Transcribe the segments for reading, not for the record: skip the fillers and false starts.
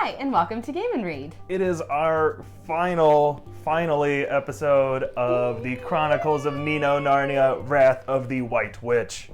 Hi, and welcome to Game and Read. It is our finally episode of the Chronicles of Narnia, Wrath of the White Witch.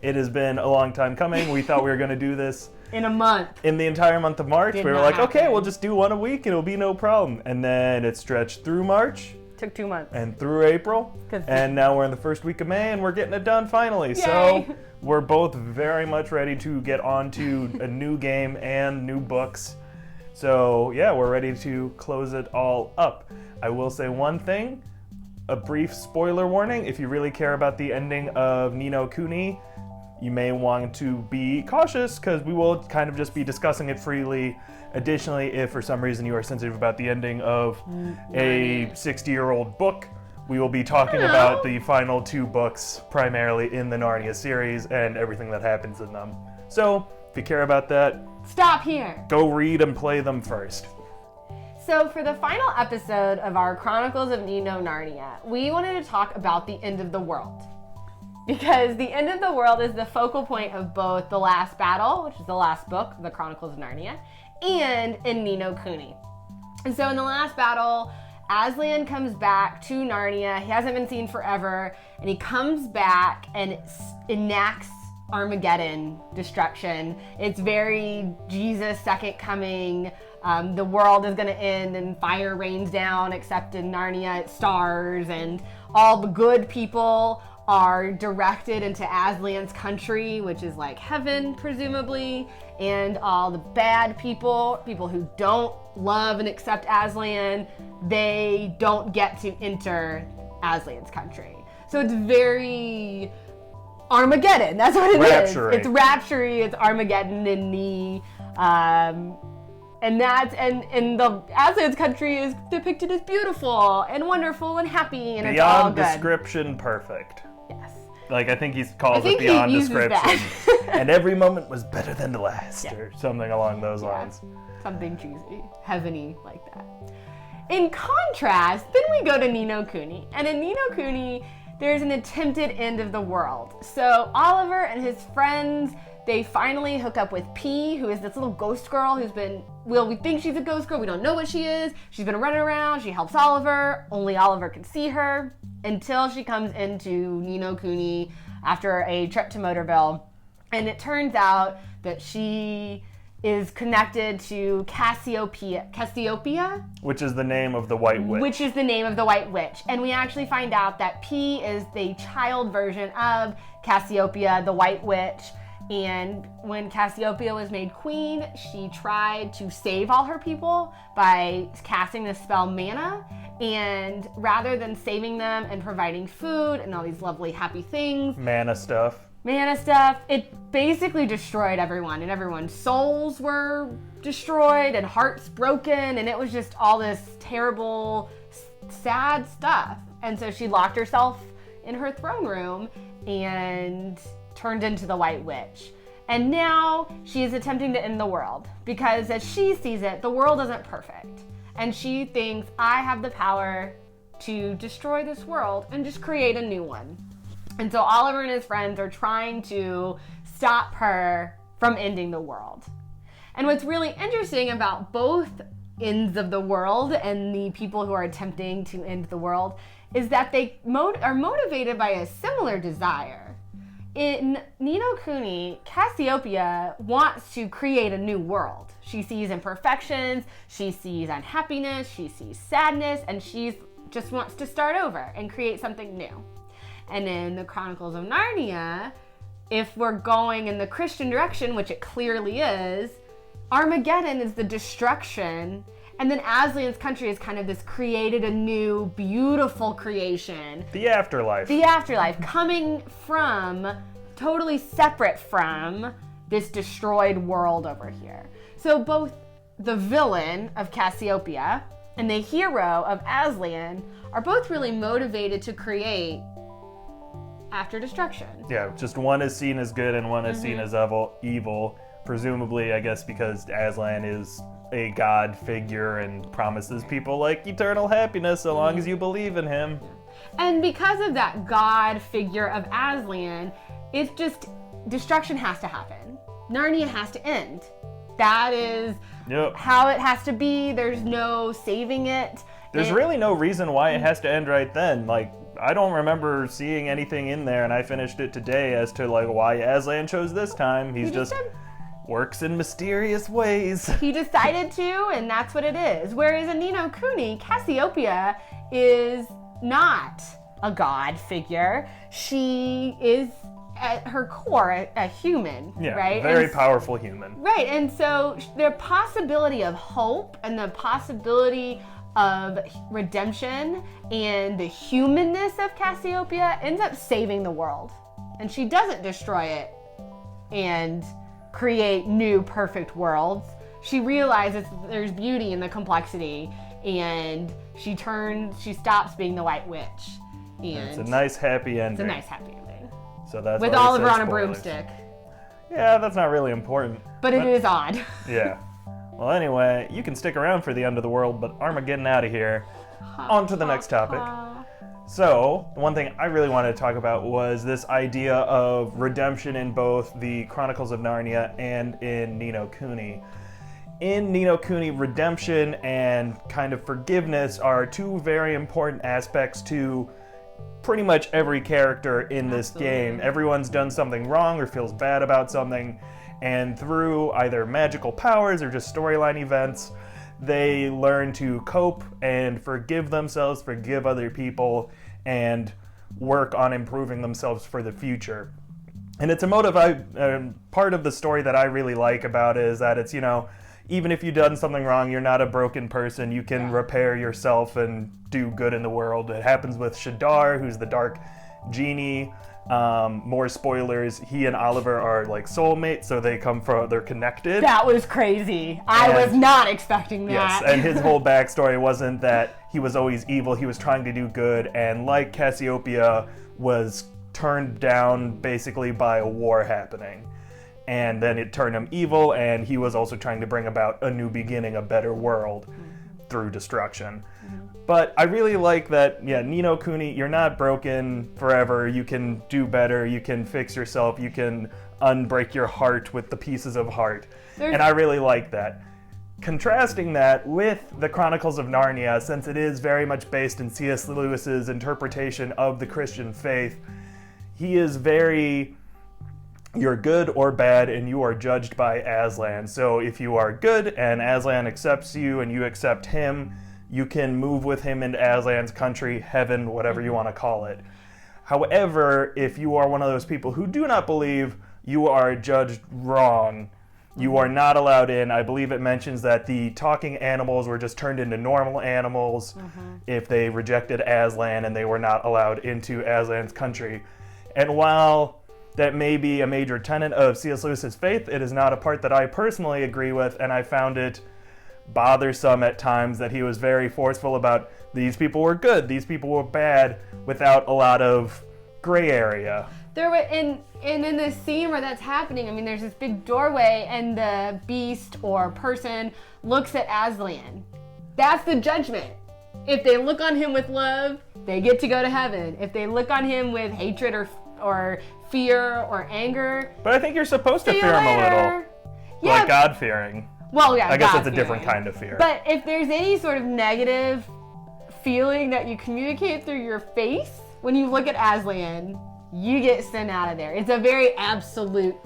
It has been a long time coming. We thought we were going to do this in a month. In the entire month of March. We were like, okay, we'll just do one a week and it'll be no problem. And then it stretched through March. Took 2 months. And through April. And now we're in the first week of May and we're getting it done finally. Yay. So we're both very much ready to get on to a new game and new books. So yeah, we're ready to close it all up. I will say one thing, a brief spoiler warning. If you really care about the ending of Ni no Kuni, you may want to be cautious because we will kind of just be discussing it freely. Additionally, if for some reason you are sensitive about the ending of a 60-year-old book, we will be talking about the final 2 books primarily in the Narnia series and everything that happens in them. So if you care about that, stop here. Go read and play them first. So for the final episode of our Chronicles of Ni no Narnia, we wanted to talk about the end of the world. Because the end of the world is the focal point of both The Last Battle, which is the last book, The Chronicles of Narnia, and in Ni no Kuni. And so in The Last Battle, Aslan comes back to Narnia. He hasn't been seen forever, and he comes back and enacts Armageddon destruction. It's very Jesus' second coming. The world is going to end and fire rains down, except in Narnia it stars, and all the good people are directed into Aslan's country, which is like heaven, presumably, and all the bad people who don't love and accept Aslan, they don't get to enter Aslan's country. So it's very Armageddon. That's what it is. It's rapture-y, it's Armageddon in the and the Aslan's country is depicted as beautiful and wonderful and happy, and it's all good. Beyond description, perfect. Yes. Like, I think he calls it beyond description. And every moment was better than the last, or something along those lines. Something cheesy, heaven-y like that. In contrast, then we go to Ni no Kuni. And in Ni no Kuni, there's an attempted end of the world. So Oliver and his friends, they finally hook up with P, who is this little ghost girl who's been, well, we think she's a ghost girl, we don't know what she is. She's been running around, she helps Oliver, only Oliver can see her, until she comes into Ni no Kuni after a trip to Motorville. And it turns out that she is connected to Cassiopeia, which is the name of the White Witch. And we actually find out that P is the child version of Cassiopeia, the White Witch. And when Cassiopeia was made queen, she tried to save all her people by casting the spell Mana. And rather than saving them and providing food and all these lovely happy things, Mana stuff, it basically destroyed everyone, and everyone's souls were destroyed and hearts broken, and it was just all this terrible, sad stuff. And so she locked herself in her throne room and turned into the White Witch. And now she is attempting to end the world, because as she sees it, the world isn't perfect. And she thinks, I have the power to destroy this world and just create a new one. And so Oliver and his friends are trying to stop her from ending the world. And what's really interesting about both ends of the world and the people who are attempting to end the world is that they are motivated by a similar desire. In Ni no Kuni, Cassiopeia wants to create a new world. She sees imperfections, she sees unhappiness, she sees sadness, and she just wants to start over and create something new. And in the Chronicles of Narnia, if we're going in the Christian direction, which it clearly is, Armageddon is the destruction, and then Aslan's country is kind of this created a new, beautiful creation. The afterlife. The afterlife, coming from, totally separate from, this destroyed world over here. So both the villain of Cassiopeia and the hero of Aslan are both really motivated to create after destruction. Yeah, just one is seen as good and one is seen as evil. Presumably, I guess, because Aslan is a god figure and promises people like eternal happiness so long as you believe in him. And because of that god figure of Aslan, it's just destruction has to happen. Narnia has to end. That is how it has to be. There's no saving it. There's really no reason why it has to end right then. Like, I don't remember seeing anything in there, and I finished it today as to like why Aslan chose this time. He just works in mysterious ways. He decided to, and that's what it is. Whereas in Ni no Kuni, Cassiopeia is not a god figure. She is at her core a human, right? Very powerful human. Right, and so the possibility of hope and the possibility of redemption and the humanness of Cassiopeia ends up saving the world. And she doesn't destroy it and create new perfect worlds. She realizes there's beauty in the complexity, and she stops being the White Witch. And it's a nice happy ending. It's a nice happy ending. So that's with Oliver on a broomstick. Yeah, that's not really important. But it is odd. Yeah. Well, anyway, you can stick around for the end of the world, but Armageddon out of here. On to the next topic. So, one thing I really wanted to talk about was this idea of redemption in both the Chronicles of Narnia and in Ni no Kuni. In Ni no Kuni, redemption and kind of forgiveness are two very important aspects to pretty much every character in this game. Everyone's done something wrong or feels bad about something, and through either magical powers or just storyline events, they learn to cope and forgive themselves, forgive other people, and work on improving themselves for the future. And it's a motive part of the story that I really like about it is that it's, even if you've done something wrong, you're not a broken person. You can repair yourself and do good in the world. It happens with Shadar, who's the dark genie. More spoilers, he and Oliver are like soulmates, so they're connected. That was crazy. I was not expecting that. Yes, and his whole backstory wasn't that he was always evil, he was trying to do good, and like Cassiopeia, was turned down basically by a war happening. And then it turned him evil, and he was also trying to bring about a new beginning, a better world through destruction. But I really like that, Ni no Kuni, you're not broken forever. You can do better. You can fix yourself. You can unbreak your heart with the pieces of heart. And I really like that. Contrasting that with the Chronicles of Narnia, since it is very much based in C.S. Lewis's interpretation of the Christian faith, he is very, you're good or bad, and you are judged by Aslan. So if you are good and Aslan accepts you and you accept him, you can move with him into Aslan's country, heaven, whatever you want to call it. However, if you are one of those people who do not believe, you are judged wrong. You are not allowed in. I believe it mentions that the talking animals were just turned into normal animals if they rejected Aslan, and they were not allowed into Aslan's country. And while that may be a major tenet of C.S. Lewis's faith, it is not a part that I personally agree with, and I found it bothersome at times that he was very forceful about these people were good, these people were bad, without a lot of gray area. There were in this scene where that's happening, I mean, there's this big doorway, and the beast or person looks at Aslan. That's the judgment. If they look on him with love, they get to go to heaven. If they look on him with hatred or fear or anger, but I think you're supposed to fear him a little, like God-fearing. Well, yeah, I guess it's a different kind of fear. But if there's any sort of negative feeling that you communicate through your face, when you look at Aslan, you get sent out of there. It's a very absolute,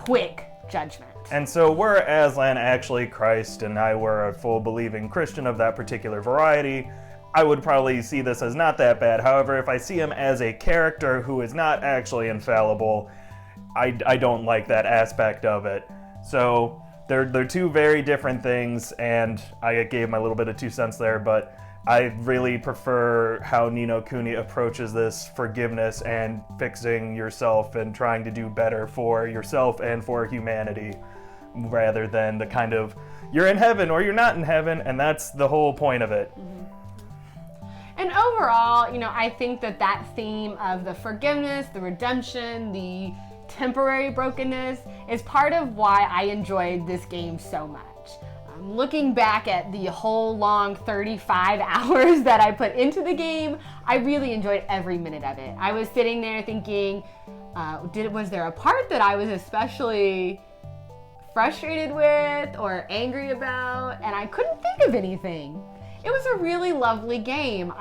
quick judgment. And so were Aslan actually Christ and I were a full believing Christian of that particular variety, I would probably see this as not that bad. However, if I see him as a character who is not actually infallible, I don't like that aspect of it. So they're two very different things, and I gave my little bit of 2 cents there, but I really prefer how Ni no Kuni approaches this forgiveness and fixing yourself and trying to do better for yourself and for humanity, rather than the kind of, you're in heaven or you're not in heaven, and that's the whole point of it. And overall, I think that theme of the forgiveness, the redemption, the temporary brokenness is part of why I enjoyed this game so much. Looking back at the whole long 35 hours that I put into the game, I really enjoyed every minute of it. I was sitting there thinking, was there a part that I was especially frustrated with or angry about, and I couldn't think of anything. It was a really lovely game.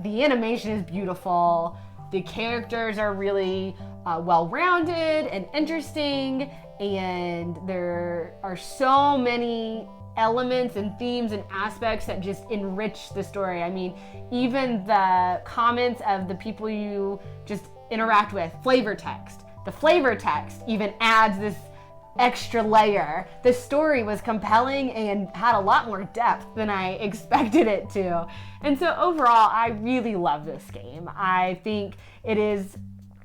The animation is beautiful. The characters are really well-rounded and interesting, and there are so many elements and themes and aspects that just enrich the story. I mean, even the comments of the people you just interact with, flavor text. The flavor text even adds this extra layer. The story was compelling and had a lot more depth than I expected it to. And so overall, I really love this game. I think it is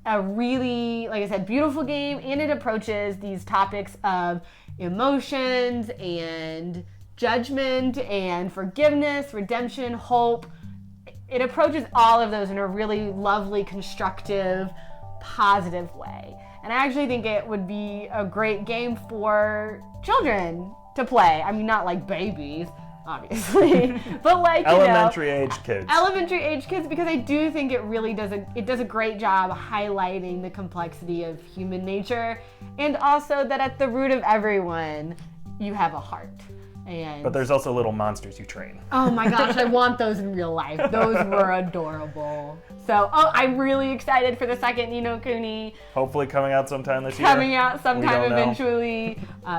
a really, like I said, beautiful game, and it approaches these topics of emotions and judgment and forgiveness, redemption, hope. It approaches all of those in a really lovely, constructive, positive way. And I actually think it would be a great game for children to play. I mean, not like babies, obviously, but like, elementary age kids. Elementary age kids, because I do think it really does a great job highlighting the complexity of human nature, and also that at the root of everyone, you have a heart. But there's also little monsters you train. Oh my gosh, I want those in real life. Those were adorable. So, I'm really excited for the second Ni no Kuni. Hopefully coming out sometime this year. Coming out sometime eventually.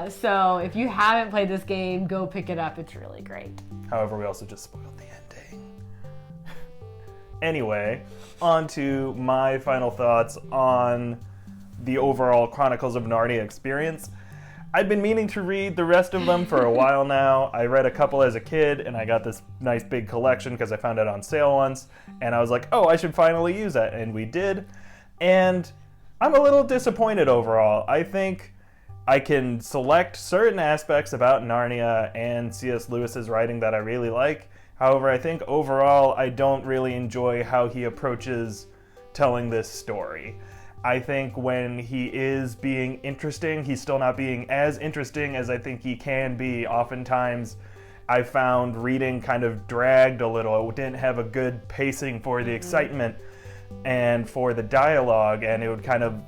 So if you haven't played this game, go pick it up. It's really great. However, we also just spoiled the ending. Anyway, on to my final thoughts on the overall Chronicles of Narnia experience. I've been meaning to read the rest of them for a while now. I read a couple as a kid, and I got this nice big collection because I found it on sale once, and I was like, oh, I should finally use that, and we did. And I'm a little disappointed overall. I think I can select certain aspects about Narnia and C.S. Lewis's writing that I really like. However, I think overall I don't really enjoy how he approaches telling this story. I think when he is being interesting, he's still not being as interesting as I think he can be. Oftentimes, I found reading kind of dragged a little. It didn't have a good pacing for the excitement and for the dialogue, and it would kind of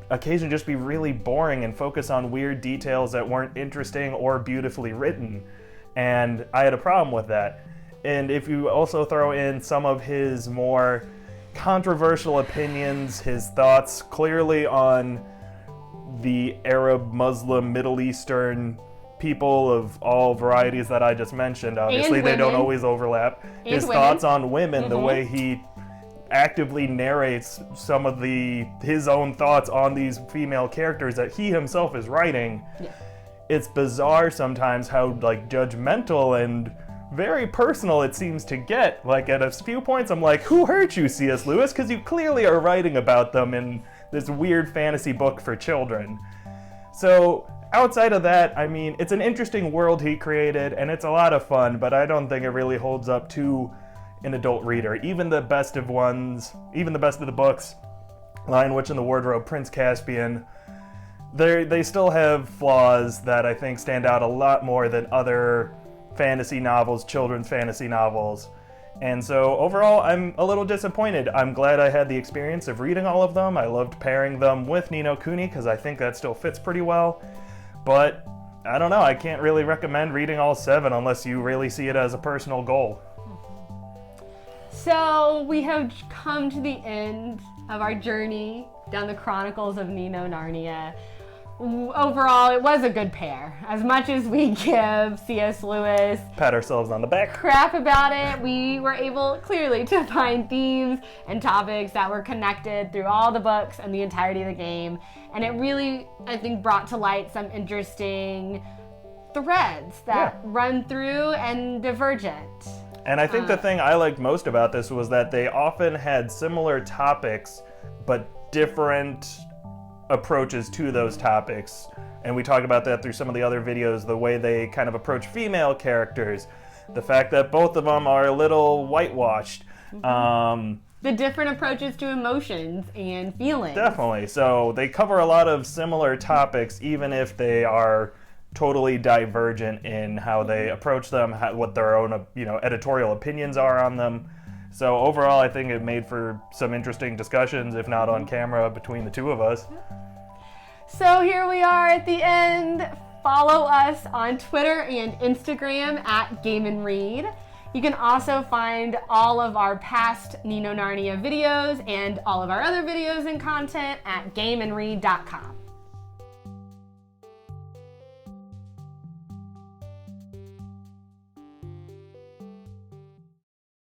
occasionally just be really boring and focus on weird details that weren't interesting or beautifully written. And I had a problem with that. And if you also throw in some of his more controversial opinions, his thoughts clearly on the Arab, Muslim, Middle Eastern people of all varieties that I just mentioned. Obviously, they don't always overlap. His thoughts on women, the way he actively narrates some of his own thoughts on these female characters that he himself is writing. Yeah. It's bizarre sometimes how judgmental and very personal it seems to get. Like at a few points I'm like, who hurt you, C.S. Lewis? Because you clearly are writing about them in this weird fantasy book for children. So outside of that, I mean, it's an interesting world he created and it's a lot of fun, but I don't think it really holds up to an adult reader. Even the best of the books, Lion, Witch, and the Wardrobe, Prince Caspian, they still have flaws that I think stand out a lot more than other fantasy novels, children's fantasy novels. And so overall, I'm a little disappointed. I'm glad I had the experience of reading all of them. I loved pairing them with Ni no Kuni because I think that still fits pretty well. But I don't know, I can't really recommend reading all 7 unless you really see it as a personal goal. So we have come to the end of our journey down the Chronicles of Ni no Narnia. Overall, it was a good pair. As much as we give C.S. Lewis pat ourselves on the back crap about it, we were able clearly to find themes and topics that were connected through all the books and the entirety of the game. And it really, I think, brought to light some interesting threads that run through and divergent. And I think the thing I liked most about this was that they often had similar topics, but different approaches to those topics. And we talk about that through some of the other videos, the way they kind of approach female characters, the fact that both of them are a little whitewashed. The different approaches to emotions and feelings. Definitely. So they cover a lot of similar topics, even if they are totally divergent in how they approach them, what their own editorial opinions are on them. So overall, I think it made for some interesting discussions, if not on camera, between the two of us. So here we are at the end. follow us on Twitter and Instagram at Game and Read. You can also find all of our past Ni no Narnia videos and all of our other videos and content at gameandread.com.